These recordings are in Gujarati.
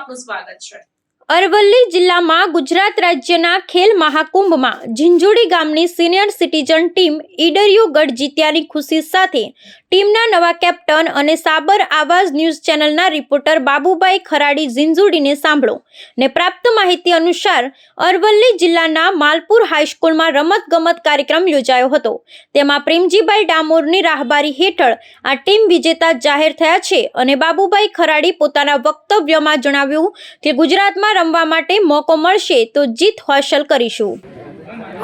આપનું સ્વાગત છે। અરવલ્લી જિલ્લામાં ગુજરાત રાજ્યના ખેલ મહાકુંભમાં ઝીંઝુડી ગામની સિનિયર સિટીઝન ટીમ ઈડરિયો ગઢ જીત્યાની ખુશી સાથે ટીમના નવા કેપ્ટન અને સાબર આવાઝ ન્યૂઝ ચેનલના રિપોર્ટર બાબુભાઈ ખરાડી ઝીંઝુડીને સાંભળો ને પ્રાપ્ત માહિતી અનુસાર અરવલ્લી જિલ્લાના માલપુર હાઈસ્કૂલમાં રમતગમત કાર્યક્રમ યોજાયો હતો। તેમાં પ્રેમજીભાઈ ડામોરની રાહબારી હેઠળ આ ટીમ વિજેતા જાહેર થયા છે અને બાબુભાઈ ખરાડી પોતાના વક્તવ્યમાં જણાવ્યું કે ગુજરાતમાં રમવા માટે મોકો મળશે તો જીત હાંસલ કરીશું।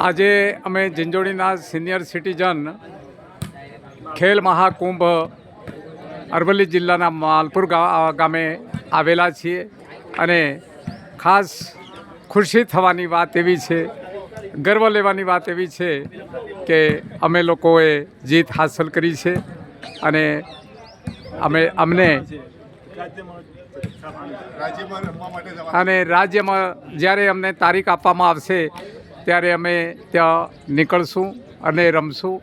આજે અમે ઝીંઝુડીના સિનિયર સિટીઝન ખેલ મહાકુંભ અરવલ્લી જિલ્લાના માલપુર ગામે આવેલા છીએ અને ખાસ ખુશી થવાની વાત એવી છે, ગર્વ લેવાની વાત એવી છે કે અમે લોકોએ જીત હાંસલ કરી છે અને અમને અને રાજ્યમાં જ્યારે અમને તારીખ આપવામાં આવશે ત્યારે અમે ત્યાં નીકળશું અને રમશું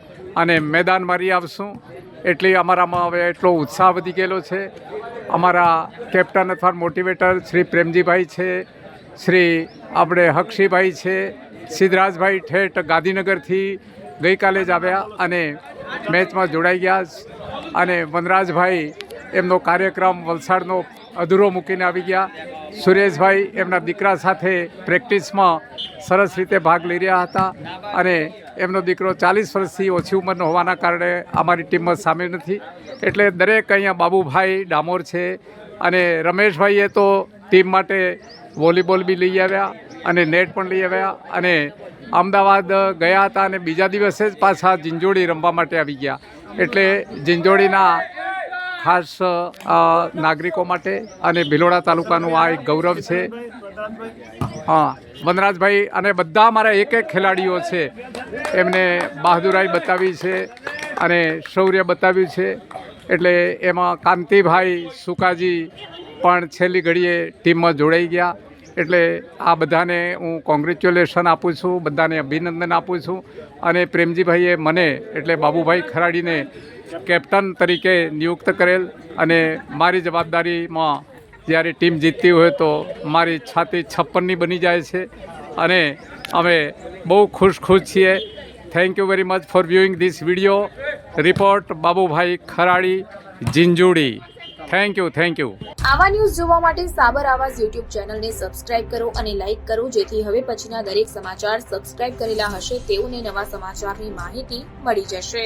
અને મેદાન મારી આવશું। એટલી અમારામાં હવે એટલો ઉત્સાહ વધી ગયેલો છે। અમારા કેપ્ટન અથવા મોટિવેટર શ્રી પ્રેમજીભાઈ છે, શ્રી આપણે હક્ષીભાઈ છે, સિદ્ધરાજભાઈ ઠેઠ ગાંધીનગરથી ગઈકાલે જ આવ્યા અને મેચમાં જોડાઈ ગયા અને વનરાજભાઈ એમનો કાર્યક્રમ વલસાડનો અધૂરો મૂકીને આવી ગયા। સુરેશભાઈ એમના દીકરા સાથે પ્રેક્ટિસમાં સરસ રીતે ભાગ લઈ રહ્યા હતા અને એમનો દીકરો 40 વર્ષથી ઓછી ઉંમરનો હોવાના કારણે અમારી ટીમમાં સામેલ નથી, એટલે દરેક અહીંયા બાબુભાઈ ડામોર છે અને રમેશભાઈએ તો ટીમ માટે વોલીબોલ બી લઈ આવ્યા અને નેટ પણ લઈ આવ્યા અને અમદાવાદ ગયા હતા અને બીજા દિવસે જ પાછા ઝીંઝુડી રમવા માટે આવી ગયા। એટલે ઝીંઝુડીના ખાસ નાગરિકો માટે અને ભિલોડા તાલુકાનું આ એક ગૌરવ છે। હા, વનરાજભાઈ અને બધા અમારા એક ખેલાડીઓ છે એમને બહાદુરાઈ બતાવી છે અને શૌર્ય બતાવ્યું છે। એટલે એમાં કાંતિભાઈ સુકાજી પણ છેલ્લી ઘડીએ ટીમમાં જોડાઈ ગયા। એટલે આ બધાને હું કોંગ્રેચ્યુલેશન આપું છું, બધાને અભિનંદન આપું છું અને પ્રેમજીભાઈએ મને એટલે બાબુભાઈ ખરાડીને કેપ્ટન તરીકે નિયુક્ત કરેલ અને મારી જવાબદારીમાં જ્યારે ટીમ જીતતી હોય તો મારી છાતી 56ની બની જાય છે અને અમે બહુ ખુશ છીએ। Thank you very much for viewing this video report Babubhai Kharadi Jhinjhudi. Thank you. આવા ન્યૂઝ જોવા માટે સાબર આવાઝ યુટ્યુબ ચેનલને સબસ્ક્રાઇબ કરો અને લાઇક કરો, જેથી હવે પછીના દરેક સમાચાર સબસ્ક્રાઇબ કરેલા હશે તેઓને નવા સમાચારની માહિતી મળી જશે।